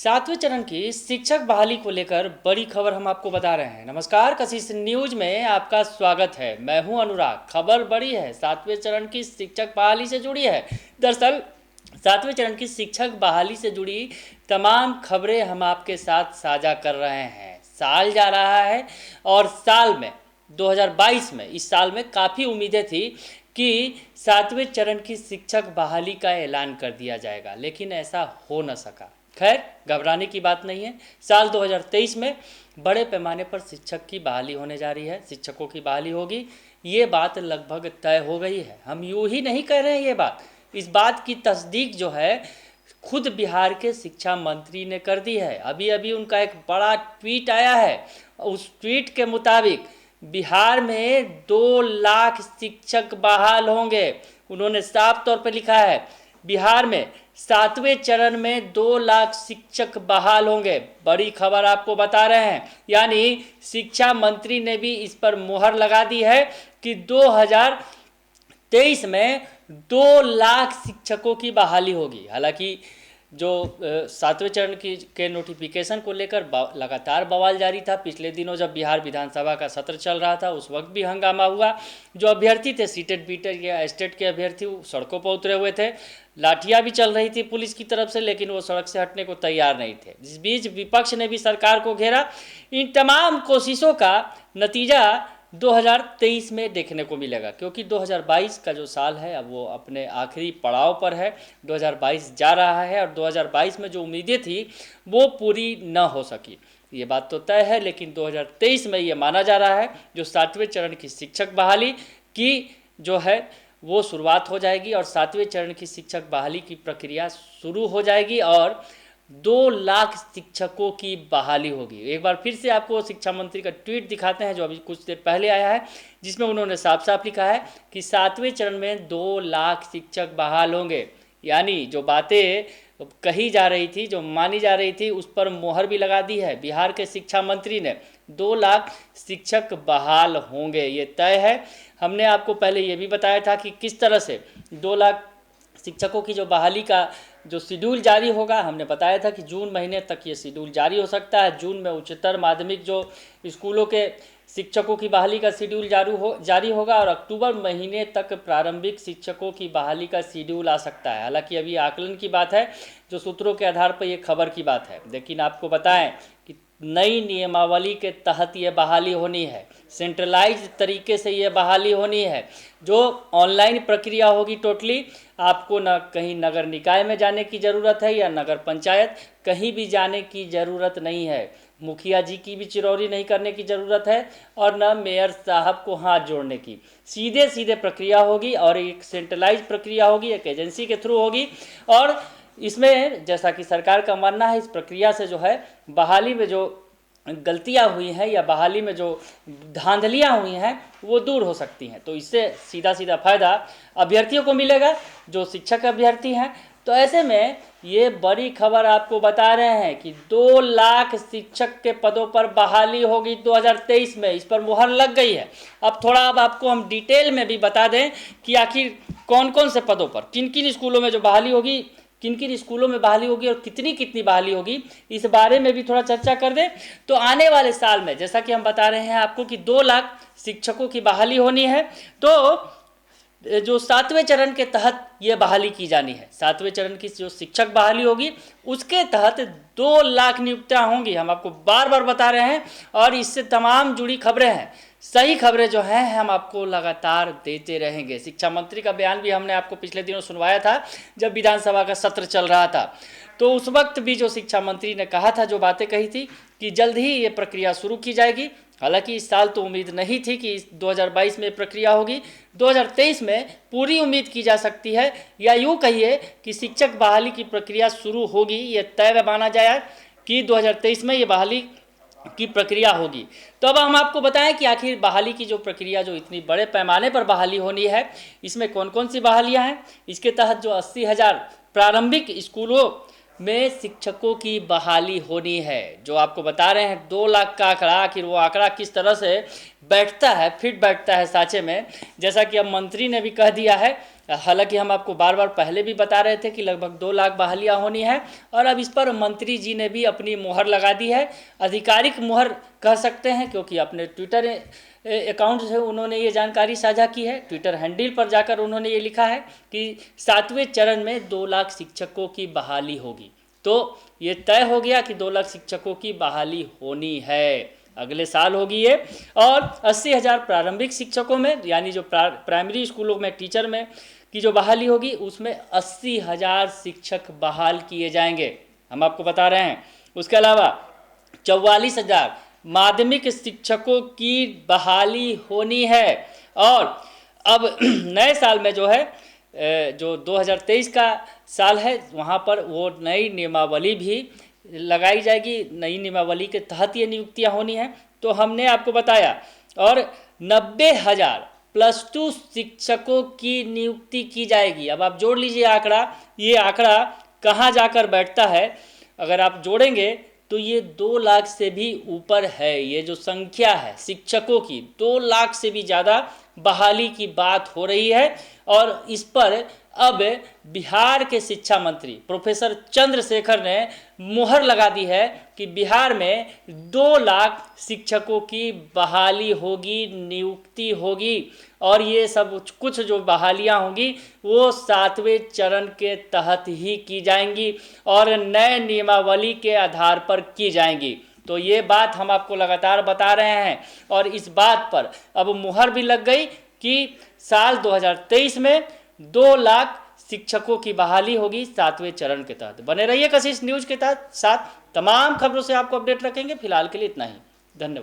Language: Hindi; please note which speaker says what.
Speaker 1: सातवें चरण की शिक्षक बहाली को लेकर बड़ी खबर हम आपको बता रहे हैं। नमस्कार, कशिश न्यूज में आपका स्वागत है। मैं हूं अनुराग। खबर बड़ी है, सातवें चरण की शिक्षक बहाली से जुड़ी है। दरअसल सातवें चरण की शिक्षक बहाली से जुड़ी तमाम खबरें हम आपके साथ साझा कर रहे हैं। साल जा रहा है और साल में 2022 में इस साल में काफ़ी उम्मीदें थी कि सातवें चरण की शिक्षक बहाली का ऐलान कर दिया जाएगा, लेकिन ऐसा हो न सका। खैर, घबराने की बात नहीं है। साल 2023 में बड़े पैमाने पर शिक्षक की बहाली होने जा रही है, शिक्षकों की बहाली होगी। ये बात लगभग तय हो गई है। हम यूँ ही नहीं कह रहे हैं ये बात, इस बात की तस्दीक जो है खुद बिहार के शिक्षा मंत्री ने कर दी है। अभी अभी उनका एक बड़ा ट्वीट आया है। उस ट्वीट के मुताबिक बिहार में 2 लाख शिक्षक बहाल होंगे। उन्होंने साफ तौर पर लिखा है, बिहार में सातवें चरण में 2 लाख शिक्षक बहाल होंगे। बड़ी खबर आपको बता रहे हैं, यानी शिक्षा मंत्री ने भी इस पर मुहर लगा दी है कि 2023 में 2 लाख शिक्षकों की बहाली होगी। हालांकि जो सातवें चरण की के नोटिफिकेशन को लेकर लगातार बवाल जारी था। पिछले दिनों जब बिहार विधानसभा का सत्र चल रहा था, उस वक्त भी हंगामा हुआ। जो अभ्यर्थी थे, सीटेट बीटेट या स्टेट के अभ्यर्थी, सड़कों पर उतरे हुए थे। लाठियां भी चल रही थी पुलिस की तरफ से, लेकिन वो सड़क से हटने को तैयार नहीं थे। इस बीच विपक्ष ने भी सरकार को घेरा। इन तमाम कोशिशों का नतीजा 2023 में देखने को मिलेगा, क्योंकि 2022 का जो साल है अब वो अपने आखिरी पड़ाव पर है। 2022 जा रहा है और 2022 में जो उम्मीदें थी वो पूरी न हो सकी, ये बात तो तय है। लेकिन 2023 में ये माना जा रहा है जो सातवें चरण की शिक्षक बहाली की जो है वो शुरुआत हो जाएगी और सातवें चरण की शिक्षक बहाली की प्रक्रिया शुरू हो जाएगी और 2 लाख शिक्षकों की बहाली होगी। एक बार फिर से आपको शिक्षा मंत्री का ट्वीट दिखाते हैं जो अभी कुछ देर पहले आया है, जिसमें उन्होंने साफ साफ लिखा है कि सातवें चरण में 2 लाख शिक्षक बहाल होंगे। यानी जो बातें कही जा रही थी, जो मानी जा रही थी, उस पर मोहर भी लगा दी है बिहार के शिक्षा मंत्री ने। 2 लाख शिक्षक बहाल होंगे, ये तय है। हमने आपको पहले ये भी बताया था कि किस तरह से 2 लाख शिक्षकों की जो बहाली का जो शेड्यूल जारी होगा। हमने बताया था कि जून महीने तक ये शेड्यूल जारी हो सकता है। जून में उच्चतर माध्यमिक जो स्कूलों के शिक्षकों की बहाली का शेड्यूल जारी होगा और अक्टूबर महीने तक प्रारंभिक शिक्षकों की बहाली का शेड्यूल आ सकता है। हालांकि अभी आकलन की बात है, जो सूत्रों के आधार पर ये खबर की बात है। लेकिन आपको बताएं कि नई नियमावली के तहत ये बहाली होनी है, सेंट्रलाइज्ड तरीके से ये बहाली होनी है, जो ऑनलाइन प्रक्रिया होगी। टोटली आपको न कहीं नगर निकाय में जाने की ज़रूरत है या नगर पंचायत, कहीं भी जाने की ज़रूरत नहीं है। मुखिया जी की भी चिरौरी नहीं करने की ज़रूरत है और न मेयर साहब को हाथ जोड़ने की। सीधे सीधे प्रक्रिया होगी और एक सेंट्रलाइज प्रक्रिया होगी, एक एजेंसी के थ्रू होगी। और इसमें जैसा कि सरकार का मानना है, इस प्रक्रिया से जो है बहाली में जो गलतियां हुई हैं या बहाली में जो धांधलियां हुई हैं वो दूर हो सकती हैं। तो इससे सीधा सीधा फ़ायदा अभ्यर्थियों को मिलेगा जो शिक्षक अभ्यर्थी हैं। तो ऐसे में ये बड़ी खबर आपको बता रहे हैं कि 2 लाख शिक्षक के पदों पर बहाली होगी 2023 में। इस पर मुहर लग गई है। अब आपको हम डिटेल में भी बता दें कि आखिर कौन कौन से पदों पर, किन किन स्कूलों में जो बहाली होगी, किन किन स्कूलों में बहाली होगी और कितनी कितनी बहाली होगी, इस बारे में भी थोड़ा चर्चा कर दें। तो आने वाले साल में जैसा कि हम बता रहे हैं आपको कि 2 लाख शिक्षकों की बहाली होनी है। तो जो सातवें चरण के तहत ये बहाली की जानी है, सातवें चरण की जो शिक्षक बहाली होगी उसके तहत 2 लाख नियुक्तियां होंगी। हम आपको बार बार बता रहे हैं और इससे तमाम जुड़ी खबरें हैं, सही खबरें जो हैं हम आपको लगातार देते रहेंगे। शिक्षा मंत्री का बयान भी हमने आपको पिछले दिनों सुनवाया था जब विधानसभा का सत्र चल रहा था। तो उस वक्त भी जो शिक्षा मंत्री ने कहा था, जो बातें कही थी कि जल्द ही ये प्रक्रिया शुरू की जाएगी। हालांकि इस साल तो उम्मीद नहीं थी कि 2022 में प्रक्रिया होगी, 2023 में पूरी उम्मीद की जा सकती है, या यूँ कहिए कि शिक्षक बहाली की प्रक्रिया शुरू होगी। ये तय माना जाए कि 2023 में ये बहाली की प्रक्रिया होगी। तो अब हम आपको बताएं कि आखिर बहाली की जो प्रक्रिया, जो इतनी बड़े पैमाने पर बहाली होनी है, इसमें कौन कौन सी बहालियां हैं। इसके तहत जो 80,000 प्रारंभिक स्कूलों में शिक्षकों की बहाली होनी है, जो आपको बता रहे हैं 2 लाख का आंकड़ा, आखिर वो आंकड़ा किस तरह से बैठता है, फिट बैठता है साँचे में। जैसा कि अब मंत्री ने भी कह दिया है हालांकि हम आपको बार बार पहले भी बता रहे थे कि लगभग 2 लाख बहालियाँ होनी है, और अब इस पर मंत्री जी ने भी अपनी मुहर लगा दी है। आधिकारिक मुहर कह सकते हैं, क्योंकि अपने ट्विटर अकाउंट से उन्होंने ये जानकारी साझा की है। ट्विटर हैंडल पर जाकर उन्होंने ये लिखा है कि 7वें चरण में 2 लाख शिक्षकों की बहाली होगी। तो ये तय हो गया कि 2 लाख शिक्षकों की बहाली होनी है, अगले साल होगी ये। और 80,000 प्रारंभिक शिक्षकों में, यानी जो प्राइमरी स्कूलों में टीचर में की जो बहाली होगी, उसमें 80,000 शिक्षक बहाल किए जाएंगे, हम आपको बता रहे हैं। उसके अलावा 44,000 माध्यमिक शिक्षकों की बहाली होनी है। और अब नए साल में जो है, जो 2023 का साल है, वहाँ पर वो नई नियमावली भी लगाई जाएगी। नई नियमावली के तहत ये नियुक्तियाँ होनी हैं, तो हमने आपको बताया। और 90,000 +2 शिक्षकों की नियुक्ति की जाएगी। अब आप जोड़ लीजिए आंकड़ा, ये आंकड़ा कहाँ जाकर बैठता है। अगर आप जोड़ेंगे तो ये 2 लाख से भी ऊपर है। ये जो संख्या है शिक्षकों की, 2 लाख से भी ज़्यादा बहाली की बात हो रही है। और इस पर अब बिहार के शिक्षा मंत्री प्रोफेसर चंद्रशेखर ने मुहर लगा दी है कि बिहार में 2 लाख शिक्षकों की बहाली होगी, नियुक्ति होगी। और ये सब कुछ जो बहालियां होंगी वो 7वें चरण के तहत ही की जाएंगी और नए नियमावली के आधार पर की जाएंगी। तो ये बात हम आपको लगातार बता रहे हैं, और इस बात पर अब मुहर भी लग गई कि साल 2023 में 2 लाख शिक्षकों की बहाली होगी 7वें चरण के तहत। बने रहिए कशिश न्यूज़ के साथ। तमाम खबरों से आपको अपडेट रखेंगे। फिलहाल के लिए इतना ही, धन्यवाद।